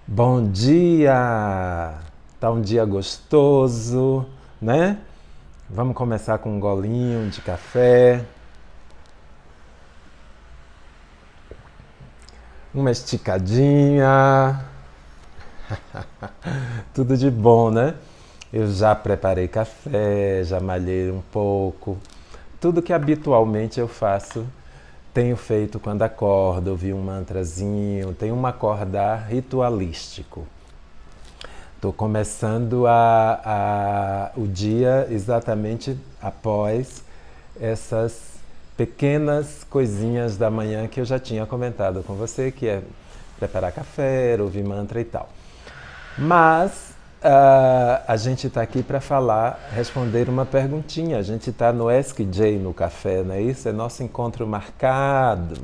Bom dia! Tá um dia gostoso, né? Vamos começar com um golinho de café, uma esticadinha, tudo de bom, né? Eu já preparei café, já malhei um pouco. Tudo que habitualmente eu faço, tenho feito quando acordo, ouvi um mantrazinho, tenho um acordar ritualístico. Estou começando o dia exatamente após essas pequenas coisinhas da manhã que eu já tinha comentado com você, que é preparar café, ouvir mantra e tal. Mas a gente está aqui para falar, responder uma perguntinha. A gente está no Ask Jay no café, não é isso? É nosso encontro marcado.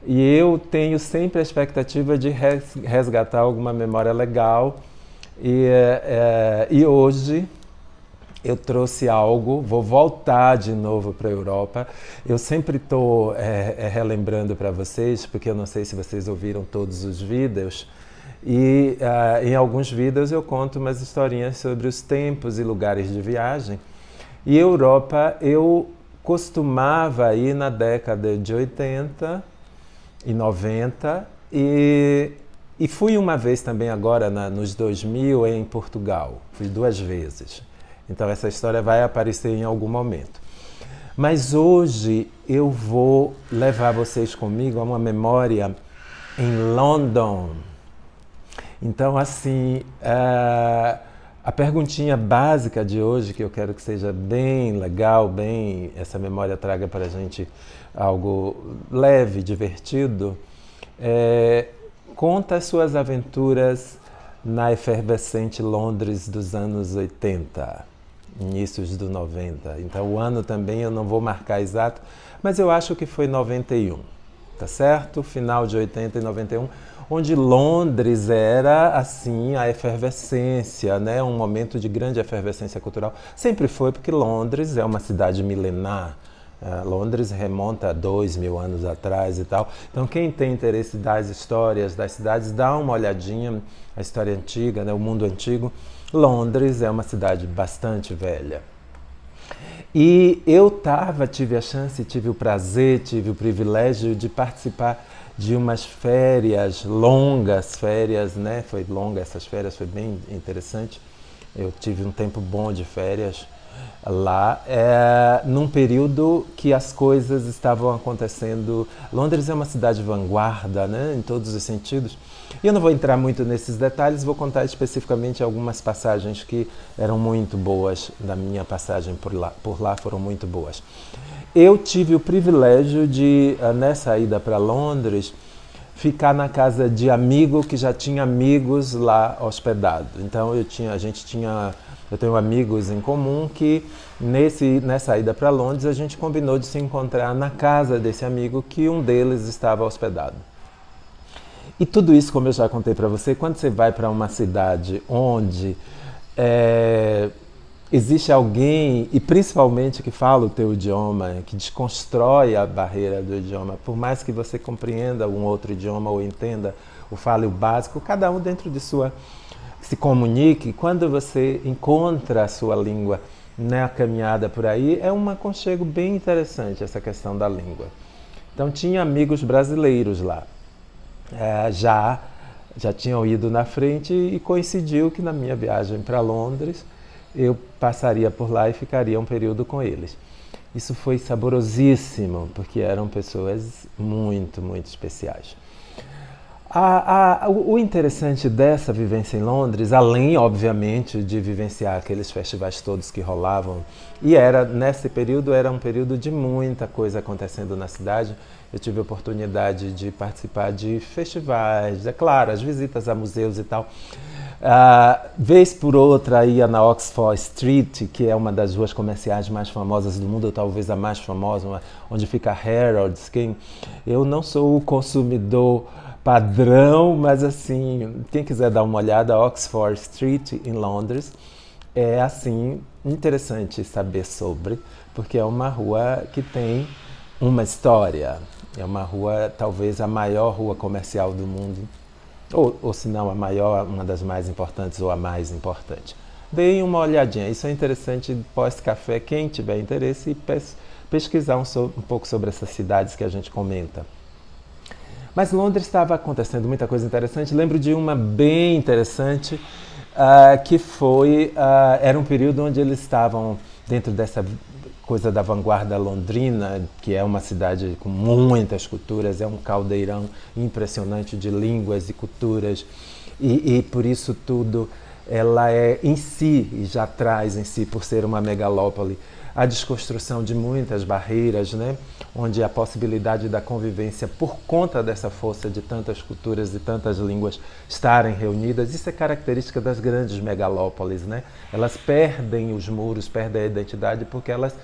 E eu tenho sempre a expectativa de resgatar alguma memória legal. E hoje eu trouxe algo, vou voltar de novo para a Europa. Eu sempre estou relembrando para vocês, porque eu não sei se vocês ouviram todos os vídeos, e em alguns vídeos eu conto umas historinhas sobre os tempos e lugares de viagem. E Europa eu costumava ir na década de 80 e 90 e fui uma vez também agora nos 2000 em Portugal. Fui duas vezes. Então essa história vai aparecer em algum momento. Mas hoje eu vou levar vocês comigo a uma memória em London. Então assim, a perguntinha básica de hoje, que eu quero que seja bem legal, bem essa memória traga para a gente algo leve, divertido, conta as suas aventuras na efervescente Londres dos anos 80, inícios do 90. Então o ano também eu não vou marcar exato, mas eu acho que foi 91, tá certo? Final de 80 e 91, onde Londres era assim a efervescência, né? Um momento de grande efervescência cultural. Sempre foi, porque Londres é uma cidade milenar. Londres remonta a 2000 anos atrás e tal. Então quem tem interesse das histórias das cidades, dá uma olhadinha, a história antiga, né? O mundo antigo. Londres é uma cidade bastante velha. E eu tive a chance, tive o prazer, tive o privilégio de participar de umas férias, longas férias, né? Foi longa essas férias, foi bem interessante. Eu tive um tempo bom de férias lá, num período que as coisas estavam acontecendo. Londres é uma cidade vanguarda, né, em todos os sentidos. E eu não vou entrar muito nesses detalhes, vou contar especificamente algumas passagens que eram muito boas, da minha passagem por lá foram muito boas. Eu tive o privilégio de, nessa ida para Londres, ficar na casa de amigo que já tinha amigos lá hospedados. Então eu tenho amigos em comum que nessa ida para Londres a gente combinou de se encontrar na casa desse amigo que um deles estava hospedado. E tudo isso, como eu já contei para você, quando você vai para uma cidade onde existe alguém, e principalmente que fala o teu idioma, que desconstrói a barreira do idioma, por mais que você compreenda um outro idioma ou entenda ou fale o básico, cada um dentro de sua se comunique, quando você encontra a sua língua na caminhada por aí, é um aconchego bem interessante essa questão da língua. Então tinha amigos brasileiros lá, já tinham ido na frente e coincidiu que na minha viagem para Londres eu passaria por lá e ficaria um período com eles. Isso foi saborosíssimo, porque eram pessoas muito, muito especiais. O interessante dessa vivência em Londres, além, obviamente, de vivenciar aqueles festivais todos que rolavam, e nesse período era um período de muita coisa acontecendo na cidade. Eu tive a oportunidade de participar de festivais, é claro, as visitas a museus e tal. Vez por outra ia na Oxford Street, que é uma das ruas comerciais mais famosas do mundo, talvez a mais famosa, onde fica Harrods. Eu não sou o consumidor padrão, mas assim, quem quiser dar uma olhada, Oxford Street em Londres, é assim interessante saber sobre, porque é uma rua que tem uma história. É uma rua, talvez a maior rua comercial do mundo. ou se não a maior, uma das mais importantes ou a mais importante. Deem uma olhadinha, isso é interessante pós-café, quem tiver interesse, e pesquisar um pouco sobre essas cidades que a gente comenta. Mas Londres estava acontecendo muita coisa interessante. Lembro de uma bem interessante, que foi, era um período onde eles estavam dentro dessa coisa da vanguarda londrina, que é uma cidade com muitas culturas, é um caldeirão impressionante de línguas e culturas, e por isso tudo ela é em si, e já traz em si, por ser uma megalópole, a desconstrução de muitas barreiras, né? Onde a possibilidade da convivência, por conta dessa força de tantas culturas e tantas línguas estarem reunidas, isso é característica das grandes megalópolis, né? Elas perdem os muros, perdem a identidade, porque elas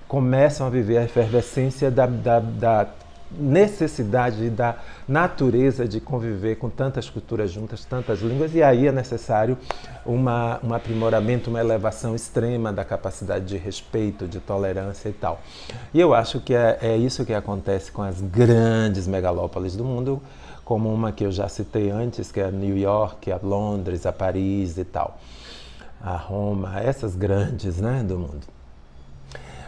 começam a viver a efervescência da necessidade da natureza de conviver com tantas culturas juntas, tantas línguas, e aí é necessário um aprimoramento, uma elevação extrema da capacidade de respeito, de tolerância e tal. E eu acho que é isso que acontece com as grandes megalópolis do mundo, como uma que eu já citei antes, que é a New York, a Londres, a Paris e tal, a Roma, essas grandes, né, do mundo.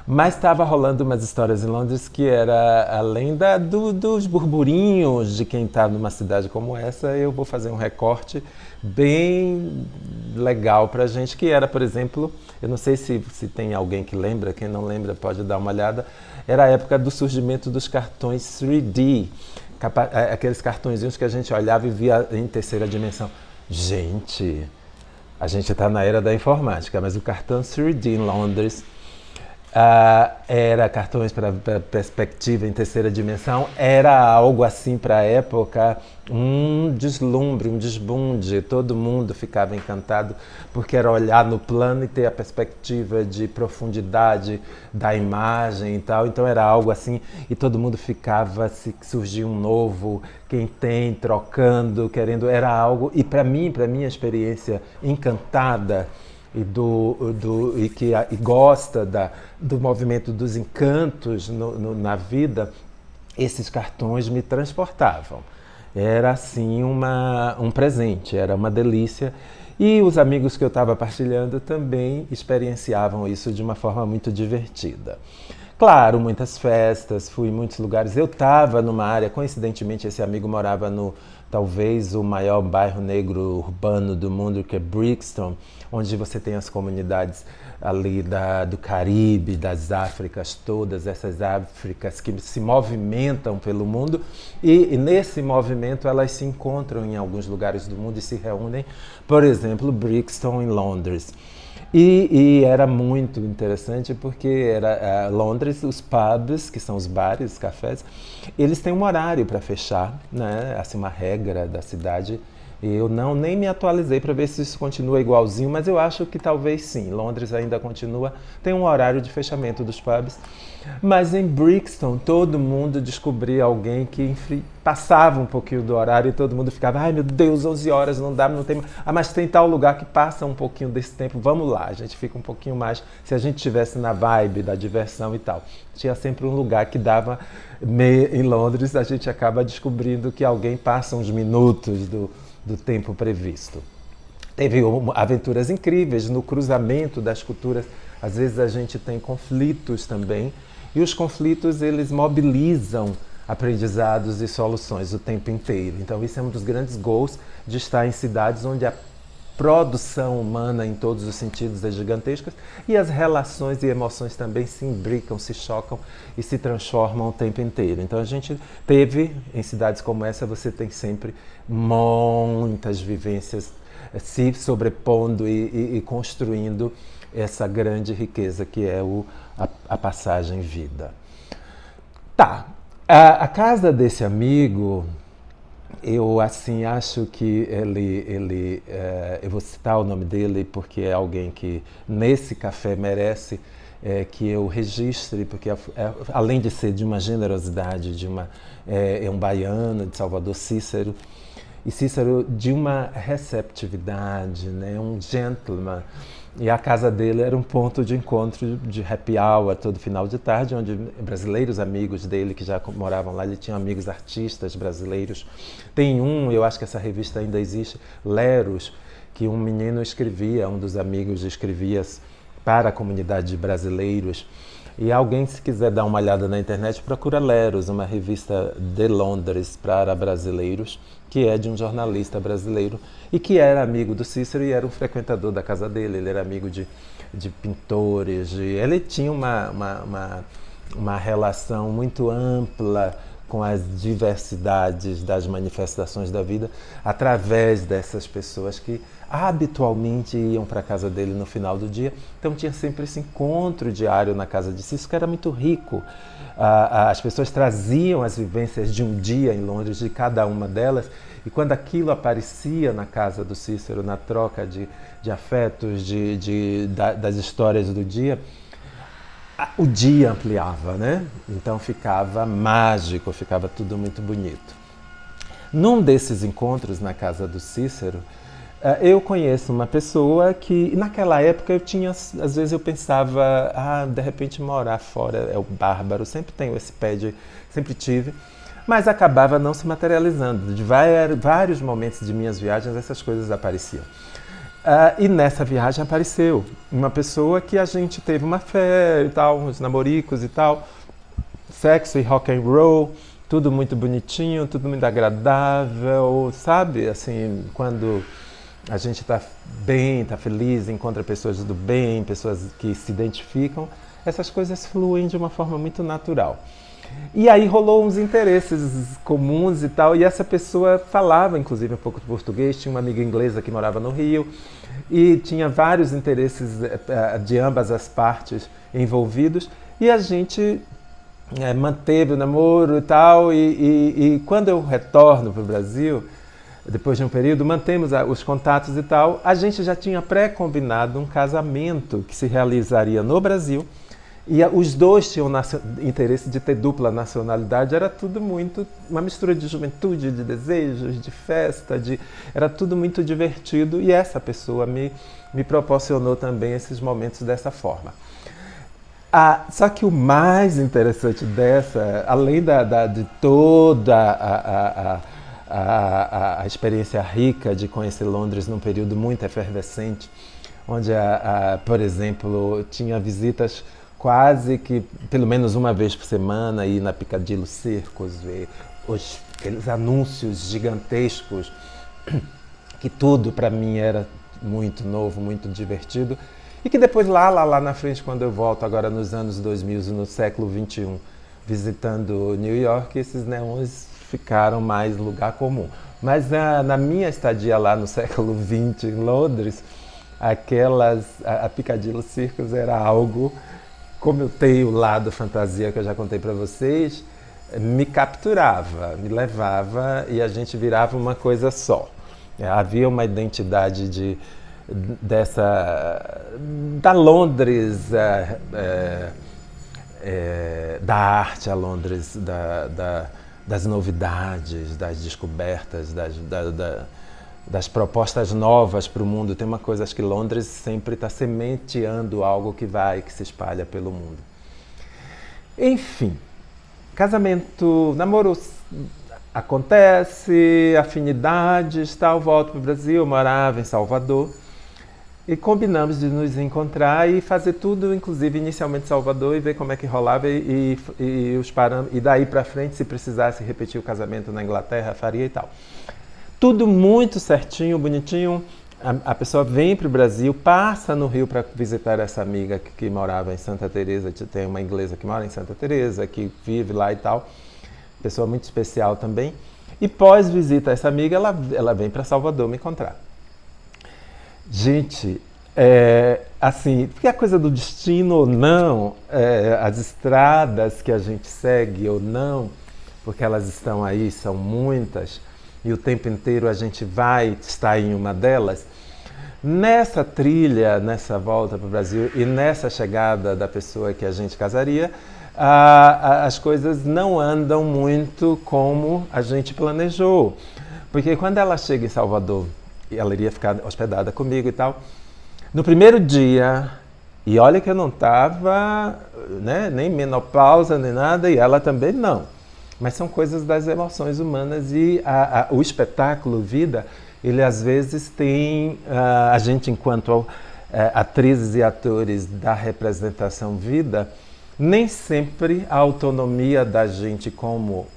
Mas estava rolando umas histórias em Londres que era, além dos burburinhos de quem está numa cidade como essa, eu vou fazer um recorte bem legal para a gente, que era, por exemplo, eu não sei se tem alguém que lembra, quem não lembra pode dar uma olhada, era a época do surgimento dos cartões 3D, aqueles cartõezinhos que a gente olhava e via em terceira dimensão. Gente, a gente está na era da informática, mas o cartão 3D em Londres... era cartões para perspectiva em terceira dimensão, era algo assim para a época, um deslumbre, um desbunde, todo mundo ficava encantado porque era olhar no plano e ter a perspectiva de profundidade da imagem e tal, então era algo assim e todo mundo ficava, se surgia um novo, quem tem, trocando, querendo, era algo, e para mim, para minha experiência encantada, e gosta do movimento dos encantos na vida, esses cartões me transportavam. Era assim um presente, era uma delícia. E os amigos que eu estava partilhando também experienciavam isso de uma forma muito divertida. Claro, muitas festas, fui em muitos lugares. Eu estava numa área, coincidentemente, esse amigo morava no talvez o maior bairro negro urbano do mundo, que é Brixton, onde você tem as comunidades ali do Caribe, das Áfricas todas, essas Áfricas que se movimentam pelo mundo e nesse movimento elas se encontram em alguns lugares do mundo e se reúnem, por exemplo, Brixton em Londres. E era muito interessante porque era Londres, os pubs, que são os bares, os cafés, eles têm um horário para fechar, né? Assim, uma regra da cidade. Eu nem me atualizei para ver se isso continua igualzinho, mas eu acho que talvez sim. Londres ainda continua, tem um horário de fechamento dos pubs. Mas em Brixton, todo mundo descobria alguém que passava um pouquinho do horário e todo mundo ficava, ai meu Deus, 11 horas, não dá, não tem... mas tem tal lugar que passa um pouquinho desse tempo, vamos lá, a gente fica um pouquinho mais, se a gente estivesse na vibe da diversão e tal. Tinha sempre um lugar que dava, em Londres, a gente acaba descobrindo que alguém passa uns minutos do tempo previsto. Teve aventuras incríveis no cruzamento das culturas. Às vezes a gente tem conflitos também, e os conflitos eles mobilizam aprendizados e soluções o tempo inteiro. Então isso é um dos grandes gols de estar em cidades onde a produção humana em todos os sentidos é gigantesca e as relações e emoções também se imbricam, se chocam e se transformam o tempo inteiro. Então a gente teve, em cidades como essa, você tem sempre muitas vivências se sobrepondo e construindo essa grande riqueza que é a passagem vida. Tá, a casa desse amigo, eu assim acho que eu vou citar o nome dele porque é alguém que nesse café merece que eu registre, porque além de ser de uma generosidade, é um baiano de Salvador, Cícero, e Cícero de uma receptividade, né? Um gentleman. E a casa dele era um ponto de encontro de happy hour todo final de tarde, onde brasileiros amigos dele que já moravam lá, ele tinha amigos artistas brasileiros. Tem eu acho que essa revista ainda existe, Leros, que um menino escrevia, um dos amigos escrevia para a comunidade de brasileiros. E alguém, se quiser dar uma olhada na internet, procura Leros, uma revista de Londres para brasileiros, que é de um jornalista brasileiro e que era amigo do Cícero e era um frequentador da casa dele. Ele era amigo de pintores, ele tinha uma relação muito ampla com as diversidades das manifestações da vida através dessas pessoas que habitualmente iam para a casa dele no final do dia. Então tinha sempre esse encontro diário na casa de Cícero, que era muito rico. As pessoas traziam as vivências de um dia em Londres, de cada uma delas, e quando aquilo aparecia na casa do Cícero, na troca de afetos, das histórias do dia, o dia ampliava, né? Então ficava mágico, ficava tudo muito bonito. Num desses encontros na casa do Cícero, eu conheço uma pessoa que, naquela época, às vezes eu pensava, de repente morar fora é o bárbaro, sempre tenho esse sempre tive, mas acabava não se materializando. De vários momentos de minhas viagens, essas coisas apareciam. E nessa viagem apareceu uma pessoa que a gente teve uma fé e tal, uns namoricos e tal, sexo e rock and roll, tudo muito bonitinho, tudo muito agradável, sabe? Assim, quando a gente está bem, está feliz, encontra pessoas do bem, pessoas que se identificam, essas coisas fluem de uma forma muito natural. E aí rolou uns interesses comuns e tal, e essa pessoa falava, inclusive, um pouco de português, tinha uma amiga inglesa que morava no Rio, e tinha vários interesses de ambas as partes envolvidos, e a gente manteve o namoro e tal, e quando eu retorno para o Brasil, depois de um período, mantemos os contatos e tal, a gente já tinha pré-combinado um casamento que se realizaria no Brasil, e os dois tinham interesse de ter dupla nacionalidade, era tudo muito, uma mistura de juventude, de desejos, de festa, era tudo muito divertido, e essa pessoa me proporcionou também esses momentos dessa forma. Só que o mais interessante além de toda a experiência rica de conhecer Londres num período muito efervescente, onde, por exemplo, tinha visitas quase que pelo menos uma vez por semana, ir na Piccadilly Circus, ver aqueles anúncios gigantescos, que tudo para mim era muito novo, muito divertido, e que depois lá na frente, quando eu volto agora nos anos 2000, no século XXI, visitando New York, esses neons ficaram mais lugar comum. Mas na minha estadia lá no século XX em Londres, a Piccadilly Circus era algo, como eu tenho o lado fantasia que eu já contei para vocês, me capturava, me levava e a gente virava uma coisa só. Havia uma identidade da Londres, da arte a Londres, das novidades, das descobertas, das propostas novas para o mundo. Tem uma coisa, acho que Londres sempre está sementeando algo que se espalha pelo mundo. Enfim, casamento, namoro acontece, afinidades, tal, volto para o Brasil, eu morava em Salvador, e combinamos de nos encontrar e fazer tudo, inclusive inicialmente em Salvador, e ver como é que rolava e daí para frente, se precisasse repetir o casamento na Inglaterra, faria e tal. Tudo muito certinho, bonitinho. A pessoa vem para o Brasil, passa no Rio para visitar essa amiga que morava em Santa Teresa. Tem uma inglesa que mora em Santa Teresa, que vive lá e tal. Pessoa muito especial também. E pós visita essa amiga, ela vem para Salvador me encontrar. Gente, assim, porque a coisa do destino ou não, as estradas que a gente segue ou não, porque elas estão aí, são muitas, e o tempo inteiro a gente vai estar em uma delas. Nessa trilha, nessa volta para o Brasil e nessa chegada da pessoa que a gente casaria, as coisas não andam muito como a gente planejou. Porque quando ela chega em Salvador, ela iria ficar hospedada comigo e tal, no primeiro dia, e olha que eu não estava, né, nem menopausa, nem nada, e ela também não. Mas são coisas das emoções humanas e o espetáculo, vida, ele às vezes tem, a gente enquanto atrizes e atores da representação vida, nem sempre a autonomia da gente como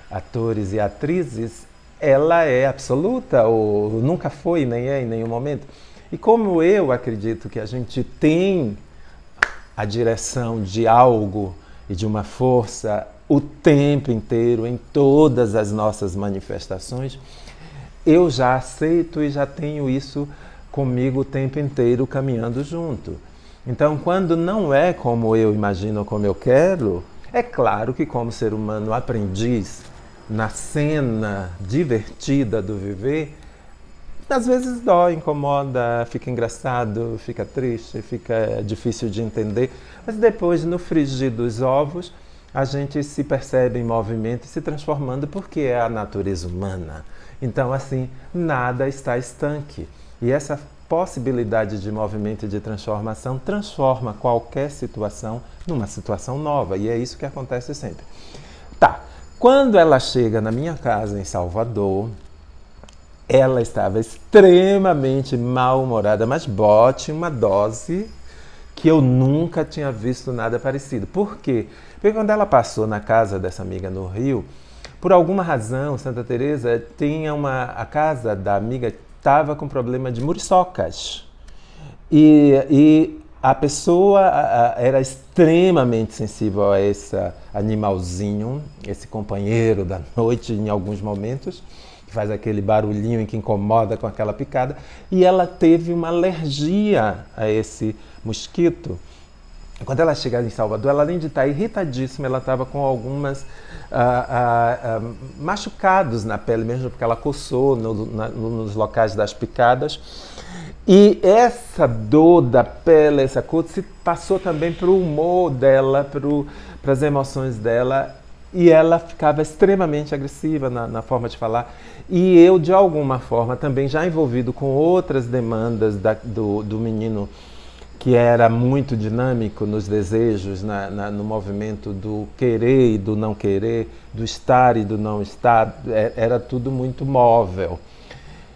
atores e atrizes, ela é absoluta, ou nunca foi, nem é em nenhum momento. E como eu acredito que a gente tem a direção de algo e de uma força o tempo inteiro, em todas as nossas manifestações, eu já aceito e já tenho isso comigo o tempo inteiro caminhando junto. Então, quando não é como eu imagino, como eu quero, é claro que como ser humano aprendiz, na cena divertida do viver, às vezes dói, incomoda, fica engraçado, fica triste, fica difícil de entender, mas depois, no frigir dos ovos, a gente se percebe em movimento e se transformando porque é a natureza humana. Então, assim, nada está estanque. E essa possibilidade de movimento e de transformação transforma qualquer situação numa situação nova. E é isso que acontece sempre. Tá, quando ela chega na minha casa em Salvador, ela estava extremamente mal-humorada, mas bote uma dose que eu nunca tinha visto nada parecido. Por quê? Porque quando ela passou na casa dessa amiga no Rio, por alguma razão, Santa Teresa tinha a casa da amiga estava com problema de muriçocas. E a pessoa era extremamente sensível a esse animalzinho, esse companheiro da noite em alguns momentos, que faz aquele barulhinho em que incomoda com aquela picada, e ela teve uma alergia a esse mosquito. Quando ela chega em Salvador, ela além de estar irritadíssima, ela estava com algumas machucados na pele mesmo, porque ela coçou nos locais das picadas. E essa dor da pele, essa coisa, se passou também para o humor dela, para as emoções dela, e ela ficava extremamente agressiva na forma de falar. E eu, de alguma forma, também já envolvido com outras demandas do menino, que era muito dinâmico nos desejos, no movimento do querer e do não querer, do estar e do não estar, era tudo muito móvel.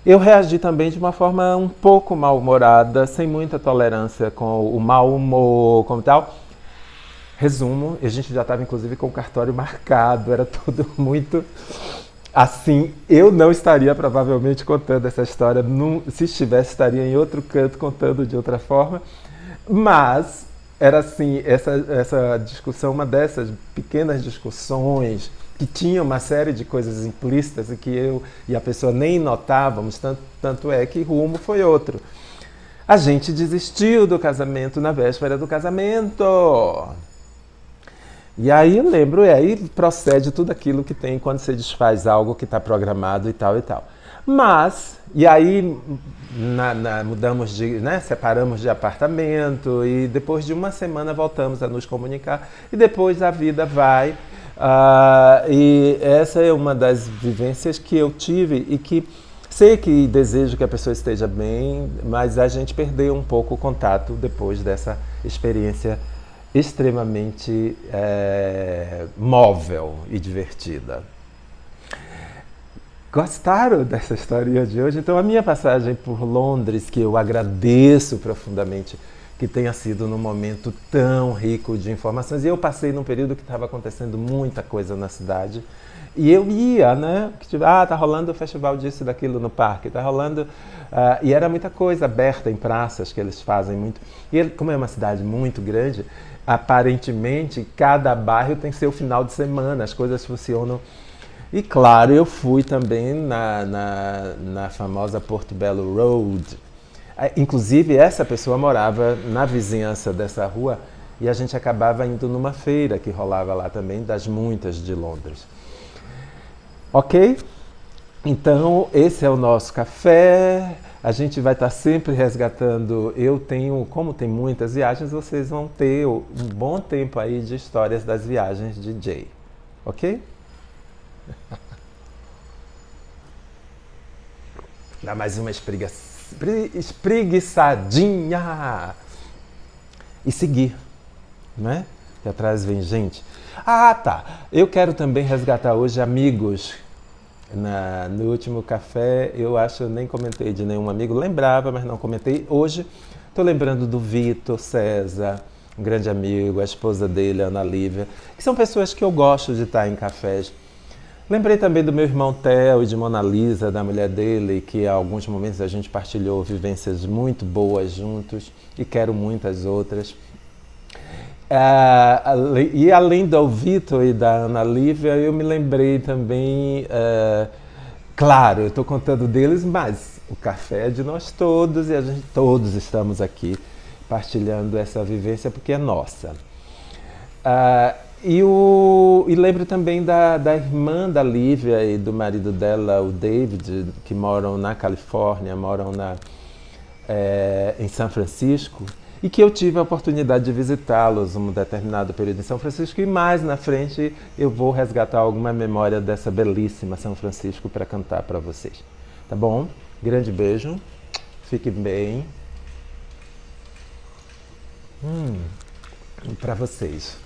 Eu reagi também de uma forma um pouco mal-humorada, sem muita tolerância com o mau humor, como tal. Resumo, a gente já estava inclusive com o cartório marcado, era tudo muito assim. Eu não estaria provavelmente contando essa história, se estivesse, estaria em outro canto contando de outra forma. Mas era assim, essa discussão, uma dessas pequenas discussões que tinha uma série de coisas implícitas e que eu e a pessoa nem notávamos, tanto é que o rumo foi outro. A gente desistiu do casamento na véspera do casamento. E aí eu lembro, aí procede tudo aquilo que tem quando você desfaz algo que está programado e tal e tal. Mas, e aí mudamos separamos de apartamento e depois de uma semana voltamos a nos comunicar e depois a vida vai. E essa é uma das vivências que eu tive e que sei que desejo que a pessoa esteja bem, mas a gente perdeu um pouco o contato depois dessa experiência extremamente móvel e divertida. Gostaram dessa historinha de hoje? Então, a minha passagem por Londres, que eu agradeço profundamente que tenha sido num momento tão rico de informações. E eu passei num período que estava acontecendo muita coisa na cidade. E eu ia, né? Tá rolando o festival disso e daquilo no parque, tá rolando... e era muita coisa aberta em praças que eles fazem muito. E como é uma cidade muito grande, aparentemente cada bairro tem seu final de semana, as coisas funcionam. E claro, eu fui também na famosa Porto Belo Road. Inclusive, essa pessoa morava na vizinhança dessa rua e a gente acabava indo numa feira que rolava lá também, das muitas de Londres. Ok? Então, esse é o nosso café. A gente vai estar sempre resgatando. Como tem muitas viagens, vocês vão ter um bom tempo aí de histórias das viagens de Jay. Ok? Dá mais uma espreguiçadinha. E seguir, né? Que atrás vem gente. Ah, tá. Eu quero também resgatar hoje amigos. No último café, eu acho que eu nem comentei de nenhum amigo. Lembrava, mas não comentei. Hoje, estou lembrando do Vitor César, um grande amigo, a esposa dele, a Ana Lívia, que são pessoas que eu gosto de estar em cafés. Lembrei também do meu irmão Theo e de Mona Lisa, da mulher dele, que há alguns momentos a gente partilhou vivências muito boas juntos e quero muitas outras. E além do Vitor e da Ana Lívia, eu me lembrei também, claro, eu estou contando deles, mas o café é de nós todos e a gente todos estamos aqui partilhando essa vivência porque é nossa. E lembro também da irmã da Lívia e do marido dela, o David, que moram na Califórnia, moram em São Francisco, e que eu tive a oportunidade de visitá-los um determinado período em São Francisco, e mais na frente eu vou resgatar alguma memória dessa belíssima São Francisco para cantar para vocês. Tá bom? Grande beijo, fiquem bem. Para vocês.